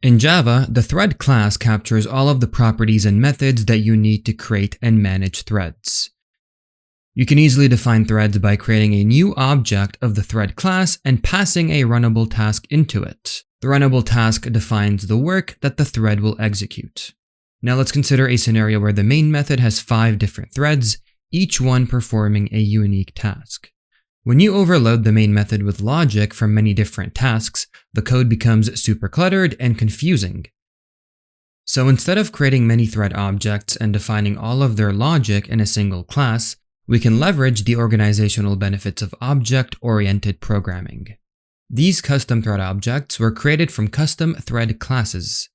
In Java, the thread class captures all of the properties and methods that you need to create and manage threads. You can easily define threads by creating a new object of the thread class and passing a runnable task into it. The runnable task defines the work that the thread will execute. Now let's consider a scenario where the main method has 5 different threads, each one performing a unique task. When you overload the main method with logic from many different tasks, the code becomes super cluttered and confusing. So instead of creating many thread objects and defining all of their logic in a single class, we can leverage the organizational benefits of object-oriented programming. These custom thread objects were created from custom thread classes.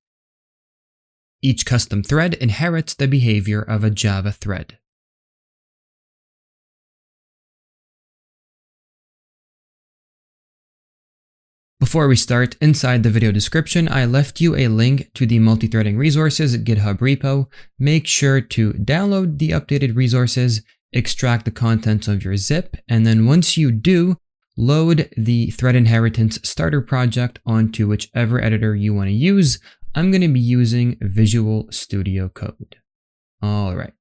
Each custom thread inherits the behavior of a Java thread. Before we start, inside the video description, I left you a link to the multithreading resources GitHub repo. Make sure to download the updated resources, extract the contents of your zip, and then once you do, load the thread inheritance starter project onto whichever editor you want to use. I'm going to be using Visual Studio Code. All right.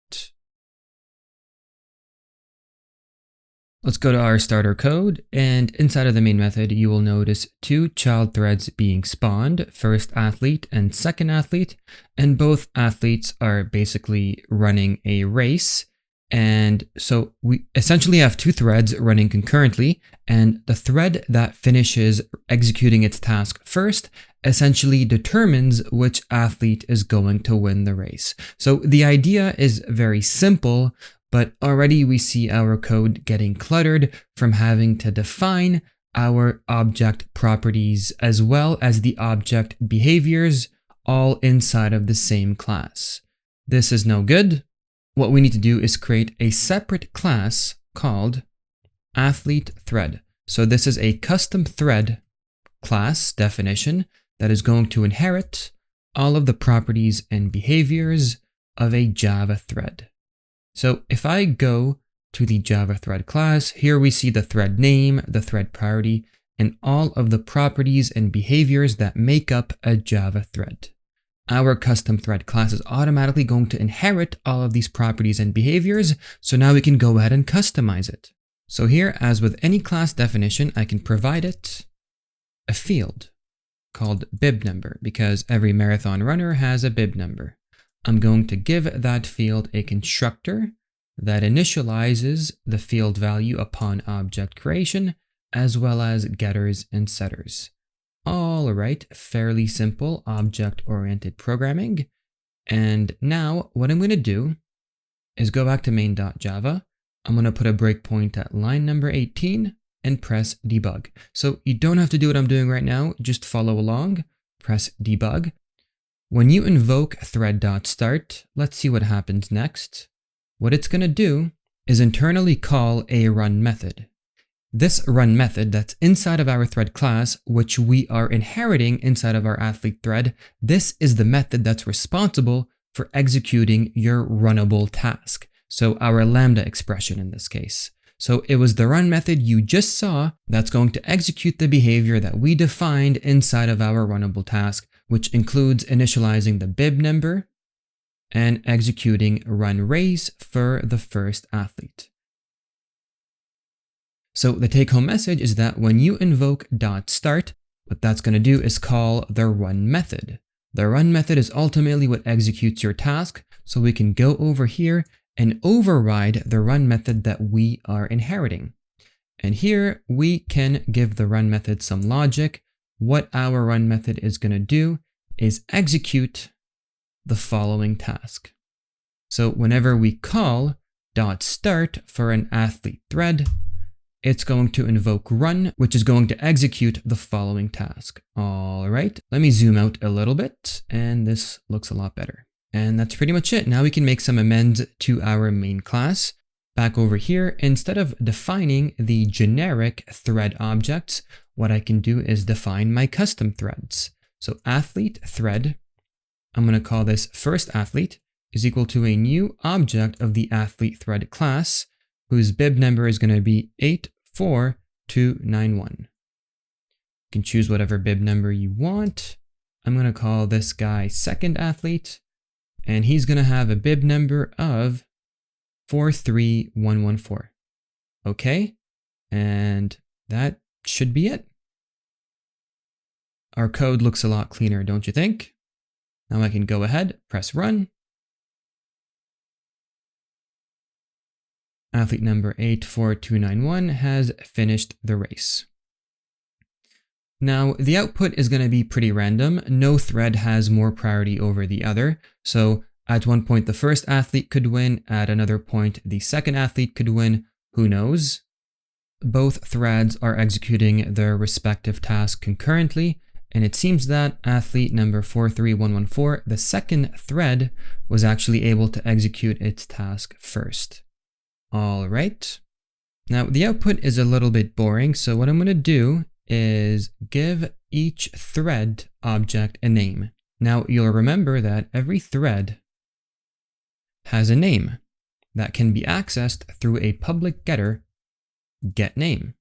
Let's go to our starter code, and inside of the main method, you will notice 2 child threads being spawned, first athlete and second athlete, and both athletes are basically running a race. And so we essentially have 2 threads running concurrently, and the thread that finishes executing its task first essentially determines which athlete is going to win the race. So the idea is very simple, but already we see our code getting cluttered from having to define our object properties as well as the object behaviors all inside of the same class. This is no good. What we need to do is create a separate class called athlete thread. So this is a custom thread class definition that is going to inherit all of the properties and behaviors of a Java thread. So if I go to the Java thread class, here we see the thread name, the thread priority, and all of the properties and behaviors that make up a Java thread. Our custom thread class is automatically going to inherit all of these properties and behaviors, so now we can go ahead and customize it. So here, as with any class definition, I can provide it a field called bib number, because every marathon runner has a bib number. I'm going to give that field a constructor that initializes the field value upon object creation, as well as getters and setters. All right, fairly simple object-oriented programming. And now what I'm going to do is go back to main.java. I'm going to put a breakpoint at line number 18 and press debug. So you don't have to do what I'm doing right now, just follow along, press debug. When you invoke thread.start, let's see what happens next. What it's going to do is internally call a run method. This run method that's inside of our thread class, which we are inheriting inside of our athlete thread, this is the method that's responsible for executing your runnable task. So our lambda expression in this case. So it was the run method you just saw that's going to execute the behavior that we defined inside of our runnable task, which includes initializing the bib number and executing run race for the first athlete. So the take-home message is that when you invoke .start, what that's going to do is call the run method. The run method is ultimately what executes your task, so we can go over here and override the run method that we are inheriting. And here we can give the run method some logic. What our run method is going to do is execute the following task. So whenever we call .start for an athlete thread, it's going to invoke run, which is going to execute the following task. All right, let me zoom out a little bit, and this looks a lot better. And that's pretty much it. Now we can make some amends to our main class. Back over here, instead of defining the generic thread objects, what I can do is define my custom threads. So athlete thread, I'm going to call this first athlete, is equal to a new object of the athlete thread class, whose bib number is going to be 84291. You can choose whatever bib number you want. I'm going to call this guy second athlete, and he's going to have a bib number of 43114. Okay, and that should be it. Our code looks a lot cleaner, don't you think? Now I can go ahead, press run. Athlete number 84291 has finished the race. Now, the output is going to be pretty random. No thread has more priority over the other. So at one point, the first athlete could win. At another point, the second athlete could win. Who knows? Both threads are executing their respective task concurrently. And it seems that athlete number 43114, the second thread, was actually able to execute its task first. All right. Now, the output is a little bit boring. So what I'm going to do is give each thread object a name. Now, you'll remember that every thread has a name that can be accessed through a public getter, getName.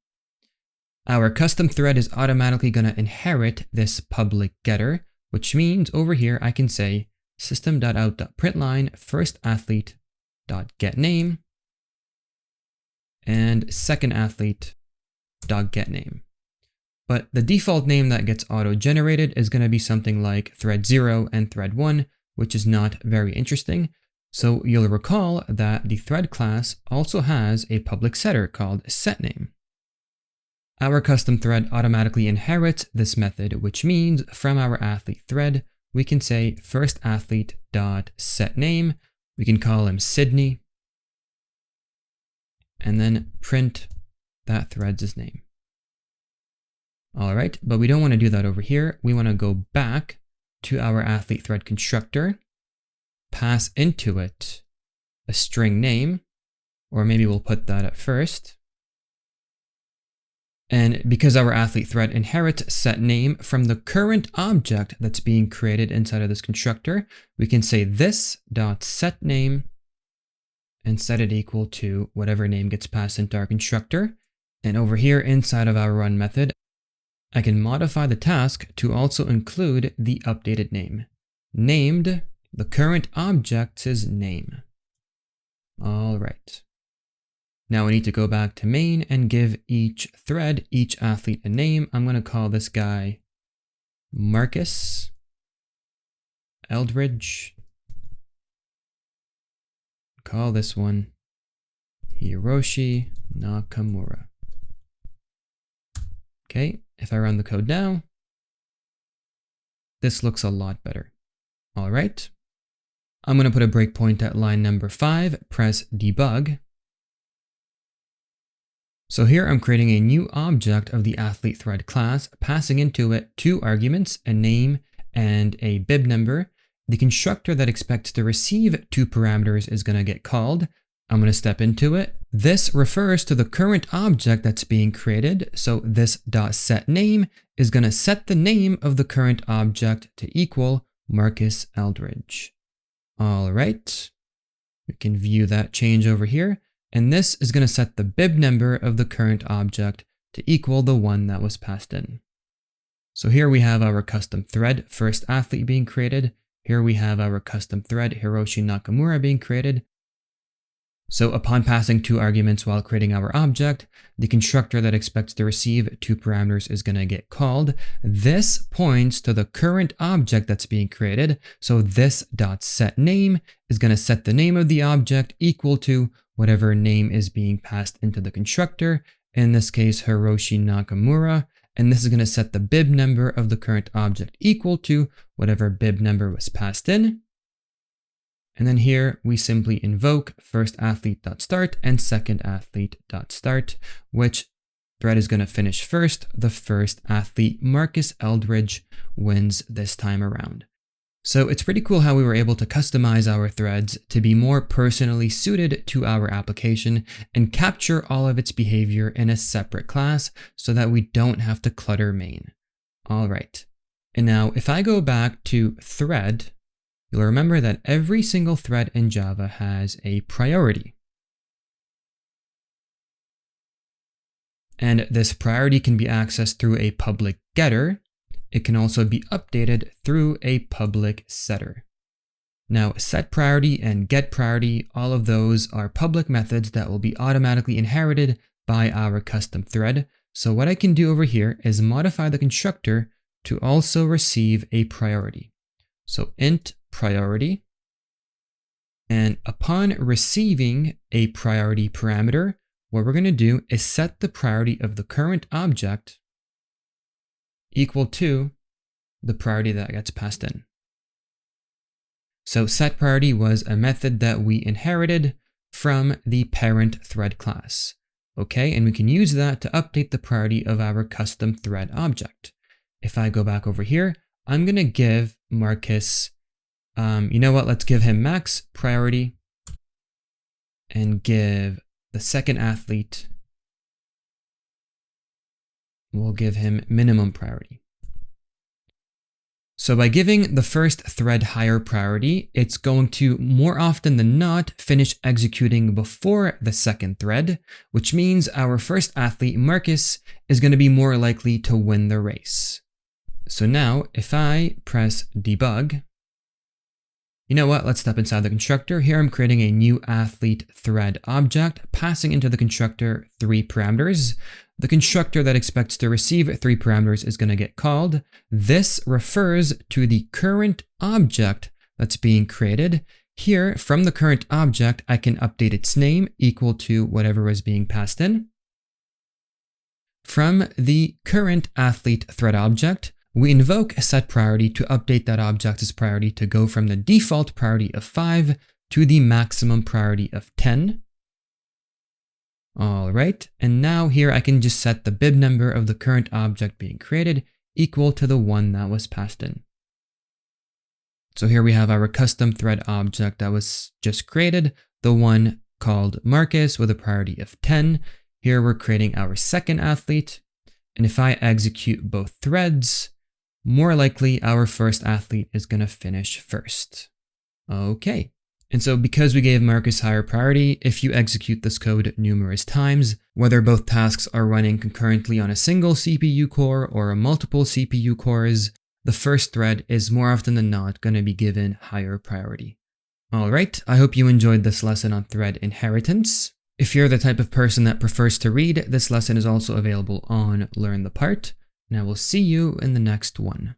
Our custom thread is automatically going to inherit this public getter, which means over here I can say system.out.println first athlete.getName and second athlete.getName. But the default name that gets auto-generated is going to be something like thread 0 and thread 1, which is not very interesting. So you'll recall that the thread class also has a public setter called setName. Our custom thread automatically inherits this method, which means from our athlete thread, we can say first athlete.setName. We can call him Sydney, and then print that thread's name. All right, but we don't want to do that over here. We want to go back to our athlete thread constructor, pass into it a string name, or maybe we'll put that at first. And because our athlete thread inherits setName from the current object that's being created inside of this constructor, we can say this.setName and set it equal to whatever name gets passed into our constructor. And over here inside of our run method, I can modify the task to also include the updated name, named the current object's name. All right. Now we need to go back to main and give each thread, each athlete a name. I'm going to call this guy Marcus Eldridge. Call this one Hiroshi Nakamura. Okay, if I run the code now, this looks a lot better. All right. I'm going to put a breakpoint at line number 5, press debug. So here I'm creating a new object of the athlete thread class, passing into it 2 arguments, a name and a bib number. The constructor that expects to receive 2 parameters is going to get called. I'm going to step into it. This refers to the current object that's being created. So this.setName is going to set the name of the current object to equal Marcus Eldridge. All right. We can view that change over here. And this is going to set the bib number of the current object to equal the one that was passed in. So here we have our custom thread, first athlete being created. Here we have our custom thread, Hiroshi Nakamura being created. So upon passing 2 arguments while creating our object, the constructor that expects to receive 2 parameters is going to get called. This points to the current object that's being created. So this.setName is going to set the name of the object equal to whatever name is being passed into the constructor. In this case, Hiroshi Nakamura. And this is going to set the bib number of the current object equal to whatever bib number was passed in. And then here we simply invoke first athlete.start and second athlete.start, which thread is going to finish first. The first athlete, Marcus Eldridge, wins this time around. So it's pretty cool how we were able to customize our threads to be more personally suited to our application and capture all of its behavior in a separate class so that we don't have to clutter main. All right. And now if I go back to thread, you'll remember that every single thread in Java has a priority. And this priority can be accessed through a public getter. it can also be updated through a public setter. Now, set priority and get priority, all of those are public methods that will be automatically inherited by our custom thread. So what I can do over here is modify the constructor to also receive a priority. So int priority, and upon receiving a priority parameter, what we're going to do is set the priority of the current object equal to the priority that gets passed in. So set priority was a method that we inherited from the parent thread class. Okay, and we can use that to update the priority of our custom thread object. If I go back over here, I'm going to give Marcus, you know what, let's give him max priority and give the second athlete, we'll give him minimum priority. So by giving the first thread higher priority, it's going to more often than not finish executing before the second thread, which means our first athlete, Marcus, is going to be more likely to win the race. So now if I press debug, you know what, let's step inside the constructor. Here I'm creating a new athlete thread object, passing into the constructor 3 parameters. The constructor that expects to receive 3 parameters is going to get called. This refers to the current object that's being created. Here, from the current object, I can update its name equal to whatever was being passed in. From the current athlete thread object, we invoke a set priority to update that object's priority to go from the default priority of 5 to the maximum priority of 10. All right, and now here I can just set the bib number of the current object being created equal to the one that was passed in. So here we have our custom thread object that was just created, the one called Marcus with a priority of 10. Here we're creating our second athlete, and if I execute both threads, more likely our first athlete is going to finish first. Okay. And so because we gave Marcus higher priority, if you execute this code numerous times, whether both tasks are running concurrently on a single CPU core or multiple CPU cores, the first thread is more often than not going to be given higher priority. All right, I hope you enjoyed this lesson on thread inheritance. If you're the type of person that prefers to read, this lesson is also available on Learn the Part, and I will see you in the next one.